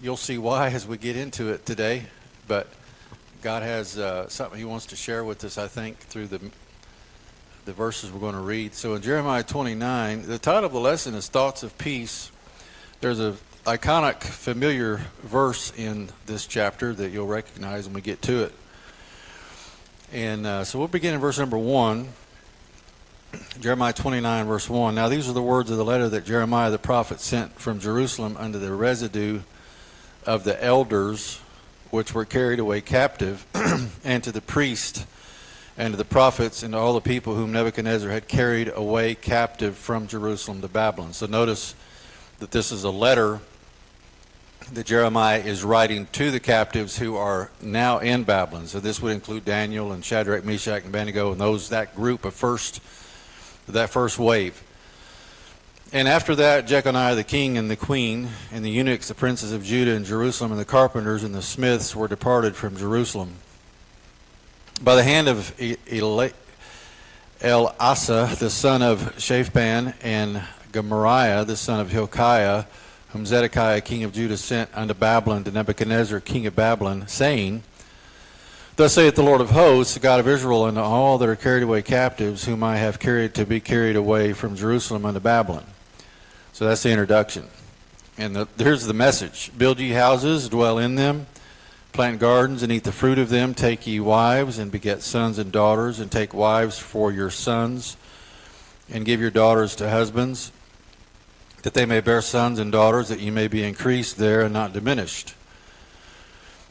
you'll see why as we get into it today. But God has something He wants to share with us, I think, through the verses we're going to read. So in Jeremiah 29, the title of the lesson is Thoughts of Peace. There's a iconic, familiar verse in this chapter that you'll recognize when we get to it. And so we'll begin in verse number 1. Jeremiah 29, verse 1. Now these are the words of the letter that Jeremiah the prophet sent from Jerusalem unto the residue of the elders which were carried away captive, and to the priest, and to the prophets, and to all the people whom Nebuchadnezzar had carried away captive from Jerusalem to Babylon. So notice that this is a letter that Jeremiah is writing to the captives who are now in Babylon. So this would include Daniel and Shadrach, Meshach, and Abednego, and that group of that first wave. And after that, Jeconiah the king and the queen, and the eunuchs, the princes of Judah and Jerusalem, and the carpenters and the smiths were departed from Jerusalem by the hand of Elasa, the son of Shaphan, and Gemariah, the son of Hilkiah, whom Zedekiah king of Judah sent unto Babylon to Nebuchadnezzar king of Babylon, saying, Thus saith the Lord of hosts, the God of Israel, unto all that are carried away captives, whom I have carried to be carried away from Jerusalem unto Babylon. So that's the introduction. And here's the message. Build ye houses, dwell in them, plant gardens, and eat the fruit of them. Take ye wives, and beget sons and daughters, and take wives for your sons, and give your daughters to husbands, that they may bear sons and daughters, that ye may be increased there and not diminished.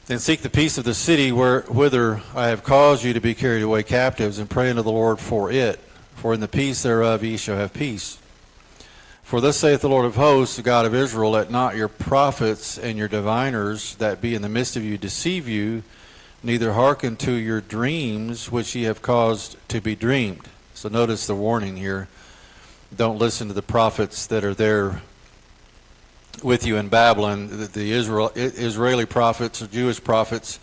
Then seek the peace of the city whither I have caused you to be carried away captives, and pray unto the Lord for it. For in the peace thereof ye shall have peace. For thus saith the Lord of hosts, the God of Israel, Let not your prophets and your diviners that be in the midst of you deceive you, neither hearken to your dreams which ye have caused to be dreamed. So notice the warning here. Don't listen to the prophets that are there with you in Babylon. The Israeli prophets or Jewish prophets,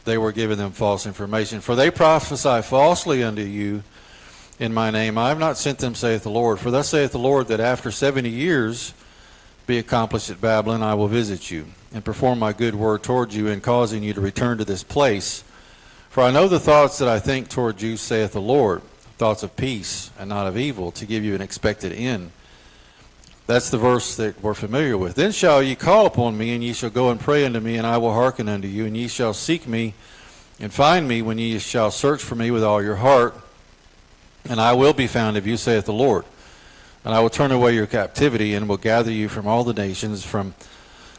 they were giving them false information. For they prophesy falsely unto you in my name. I have not sent them, saith the Lord. For thus saith the Lord, that after 70 years be accomplished at Babylon, I will visit you, and perform my good word toward you, in causing you to return to this place. For I know the thoughts that I think toward you, saith the Lord, thoughts of peace and not of evil, to give you an expected end. That's the verse that we're familiar with. Then shall ye call upon me, and ye shall go and pray unto me, and I will hearken unto you, and ye shall seek me and find me, when ye shall search for me with all your heart. And I will be found of you, saith the Lord. And I will turn away your captivity, and will gather you from all the nations, from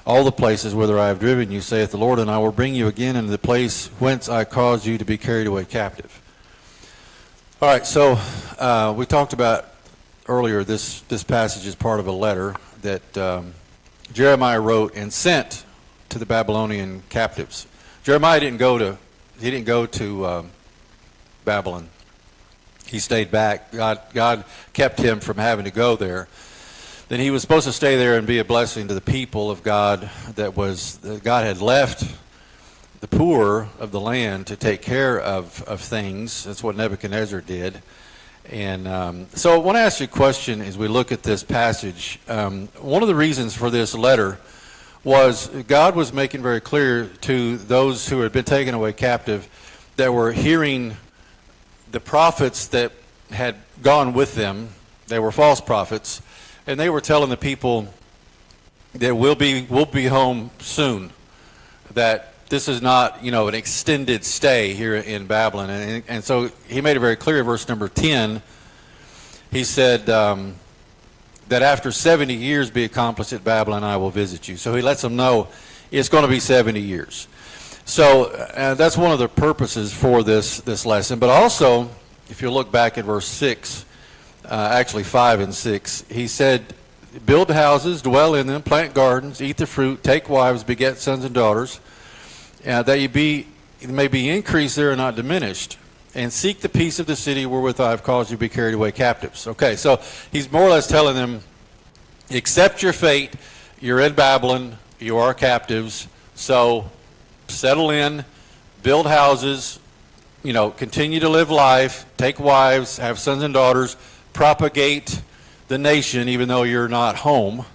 all the places whither I have driven you, saith the Lord, and I will bring you again into the place whence I caused you to be carried away captive. All right, so we talked about earlier, this passage is part of a letter that Jeremiah wrote and sent to the Babylonian captives. Jeremiah didn't go to Babylon. He stayed back. God kept him from having to go there. Then he was supposed to stay there and be a blessing to the people of God. God had left the poor of the land to take care of things. That's what Nebuchadnezzar did. And so I want to ask you a question as we look at this passage. One of the reasons for this letter was God was making very clear to those who had been taken away captive that were hearing the prophets that had gone with them. They were false prophets, and they were telling the people that we'll be home soon, that this is not, an extended stay here in Babylon. And so he made it very clear in verse number 10. He said that after 70 years be accomplished at Babylon, I will visit you. So he lets them know it's going to be 70 years. So that's one of the purposes for this lesson. But also, if you look back at verse 6, actually 5 and 6, he said, build houses, dwell in them, plant gardens, eat the fruit, take wives, beget sons and daughters, that you may be increased there and not diminished, and seek the peace of the city wherewith I have caused you to be carried away captives. Okay, so he's more or less telling them, accept your fate, you're in Babylon, you are captives, so settle in, build houses, continue to live life, take wives, have sons and daughters, propagate the nation, even though you're not home,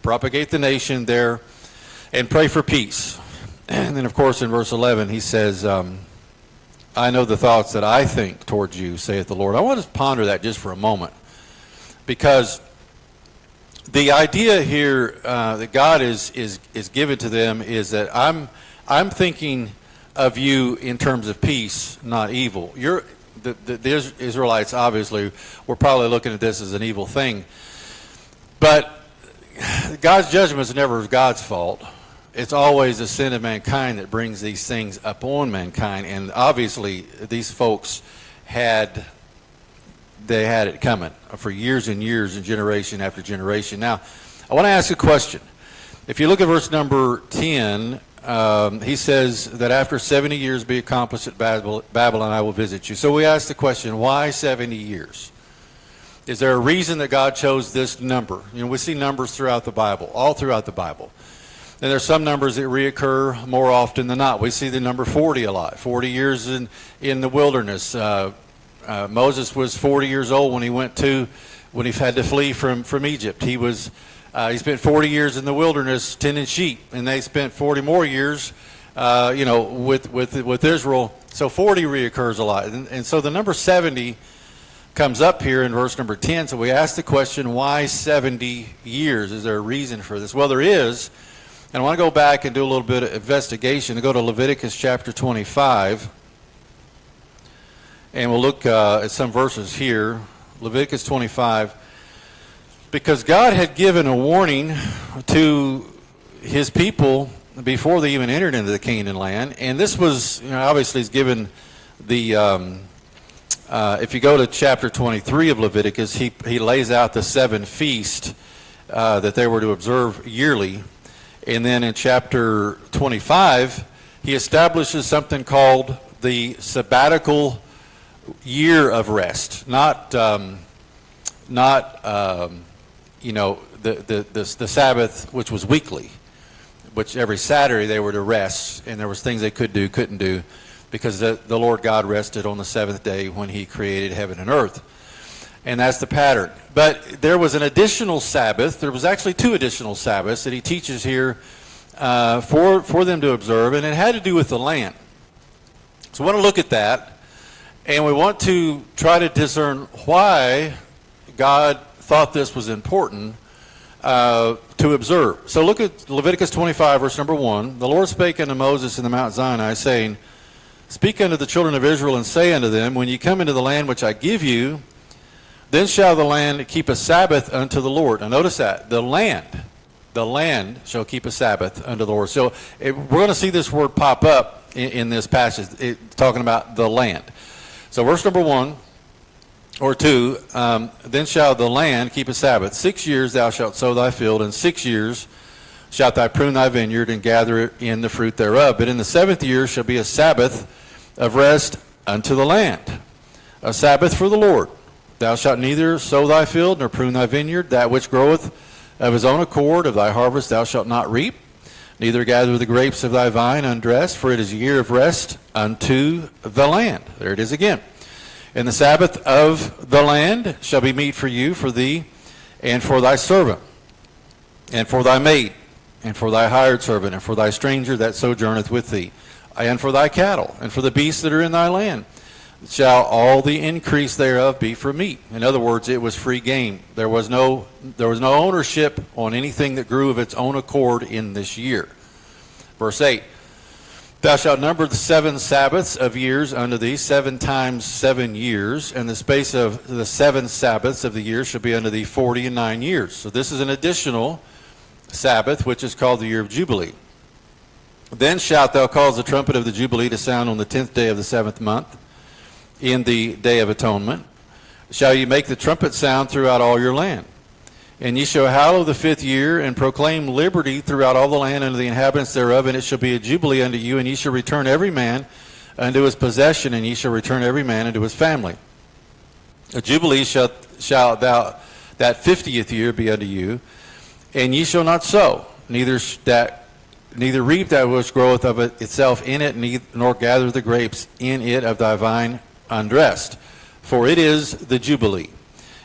propagate the nation there. and pray for peace. And then, of course, in verse 11, he says, I know the thoughts that I think towards you, saith the Lord. I want to ponder that just for a moment, because the idea here that God is given to them is that I'm thinking of you in terms of peace, not evil. The Israelites obviously were probably looking at this as an evil thing, but God's judgment is never God's fault. It's always the sin of mankind that brings these things upon mankind, and obviously these folks had it coming for years and years and generation after generation. Now, I want to ask a question. If you look at verse number 10, he says that after 70 years be accomplished at Babylon, I will visit you. So we ask the question, why 70 years? Is there a reason that God chose this number? We see numbers throughout the Bible, all throughout the Bible. And there's some numbers that reoccur more often than not. We see the number 40 a lot, 40 years in the wilderness. Moses was 40 years old when he had to flee from Egypt. He spent 40 years in the wilderness tending sheep, and they spent 40 more years, with Israel. So 40 reoccurs a lot, and so the number 70 comes up here in verse number 10. So we ask the question, why 70 years? Is there a reason for this? Well, there is. And I want to go back and do a little bit of investigation. Go to Leviticus chapter 25. And we'll look at some verses here. Leviticus 25. Because God had given a warning to his people before they even entered into the Canaan land. And this was, obviously he's given the, if you go to chapter 23 of Leviticus, he lays out the 7 feasts that they were to observe yearly. And then in chapter 25, he establishes something called the sabbatical year of rest. Not the Sabbath, which was weekly, which every Saturday they were to rest, and there was things they could do, couldn't do, because the Lord God rested on the 7th day when he created heaven and earth. And that's the pattern. But there was an additional Sabbath. There was actually 2 additional Sabbaths that he teaches here for them to observe, and it had to do with the land. So we want to look at that, and we want to try to discern why God thought this was important to observe. So look at Leviticus 25, verse number 1. The Lord spake unto Moses in the Mount Sinai, saying, Speak unto the children of Israel, and say unto them, When ye come into the land which I give you, then shall the land keep a Sabbath unto the Lord. Now notice that. The land shall keep a Sabbath unto the Lord. So we're going to see this word pop up in this passage, talking about the land. So verse number 1 or 2, then shall the land keep a Sabbath. 6 years thou shalt sow thy field, and 6 years shalt thou prune thy vineyard, and gather in the fruit thereof. But in the 7th year shall be a Sabbath of rest unto the land, a Sabbath for the Lord. Thou shalt neither sow thy field, nor prune thy vineyard. That which groweth of his own accord of thy harvest thou shalt not reap, neither gather the grapes of thy vine undressed, for it is a year of rest unto the land. There it is again. And the Sabbath of the land shall be meat for you, for thee, and for thy servant, and for thy maid, and for thy hired servant, and for thy stranger that sojourneth with thee, and for thy cattle, and for the beasts that are in thy land. Shall all the increase thereof be for meat. In other words, it was free game. There was no ownership on anything that grew of its own accord in this year. Verse 8, Thou shalt number the 7 Sabbaths of years unto thee, 7 times 7 years, and the space of the 7 Sabbaths of the year shall be unto thee 49 years. So this is an additional Sabbath, which is called the year of Jubilee. Then shalt thou cause the trumpet of the Jubilee to sound on the 10th day of the 7th month, in the day of atonement. Shall ye make the trumpet sound throughout all your land. And ye shall hallow the 5th year, and proclaim liberty throughout all the land unto the inhabitants thereof, and it shall be a jubilee unto you, and ye shall return every man unto his possession, and ye shall return every man unto his family. A jubilee shall thou that 50th year be unto you, and ye shall not sow, neither reap that which groweth of itself in it, nor gather the grapes in it of thy vine undressed. For it is the Jubilee.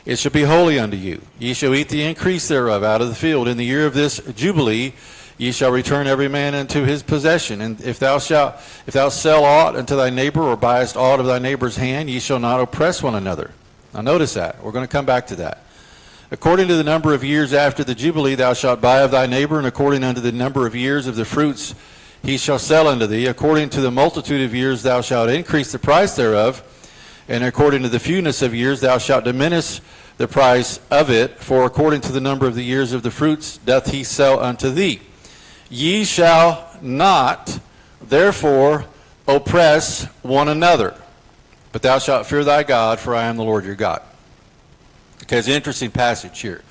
It shall be holy unto you. Ye shall eat the increase thereof out of the field. In the year of this Jubilee ye shall return every man unto his possession. And if thou sell aught unto thy neighbor, or buyest aught of thy neighbor's hand, ye shall not oppress one another. Now notice that. We're going to come back to that. According to the number of years after the Jubilee thou shalt buy of thy neighbor, and according unto the number of years of the fruits he shall sell unto thee. According to the multitude of years thou shalt increase the price thereof, and according to the fewness of years thou shalt diminish the price of it, for according to the number of the years of the fruits doth he sell unto thee. Ye shall not therefore oppress one another, but thou shalt fear thy God, for I am the Lord your God. Okay, it's an interesting passage here.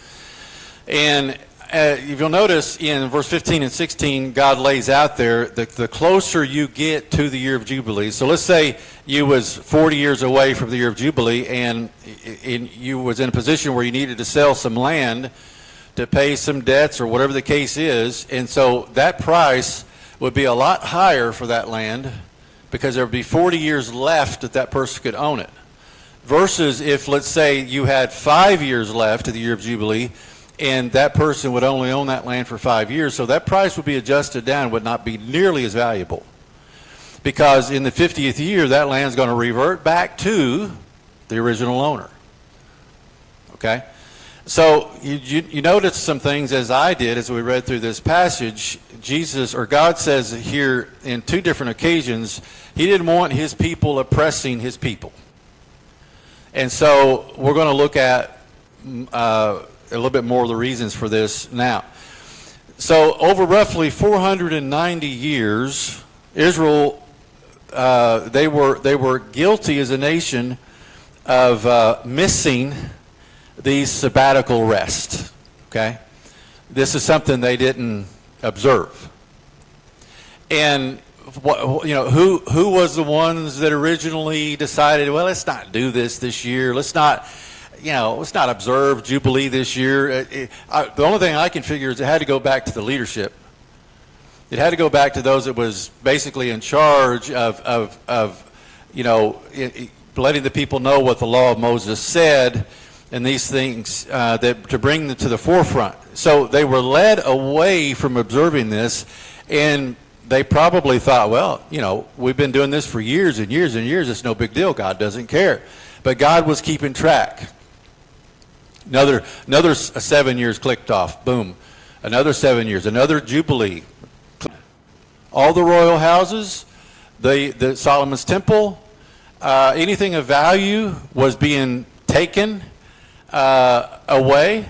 And if you'll notice in verse 15 and 16, God lays out there the closer you get to the year of Jubilee. So let's say you was 40 years away from the year of Jubilee, and you was in a position where you needed to sell some land to pay some debts or whatever the case is. And so that price would be a lot higher for that land because there would be 40 years left that that person could own it. Versus if, let's say, you had 5 years left to the year of Jubilee, and that person would only own that land for 5 years, so that price would be adjusted down, would not be nearly as valuable. Because in the 50th year, that land is going to revert back to the original owner. Okay? So you notice some things, as I did, as we read through this passage. Jesus, or God, says here in two different occasions, he didn't want his people oppressing his people. And so we're going to look at a little bit more of the reasons for this now. So over roughly 490 years, Israel, they were guilty as a nation of missing the sabbatical rest. Okay, this is something they didn't observe. And who was the ones that originally decided, well, let's not do this year. Let's not observe Jubilee this year. The only thing I can figure is it had to go back to the leadership. It had to go back to those that was basically in charge of letting the people know what the law of Moses said, and these things to bring them to the forefront. So they were led away from observing this, and they probably thought, well, we've been doing this for years and years and years. It's no big deal. God doesn't care. But God was keeping track. Another 7 years clicked off. Boom. Another 7 years. Another Jubilee. All the royal houses, the Solomon's temple, anything of value was being taken away.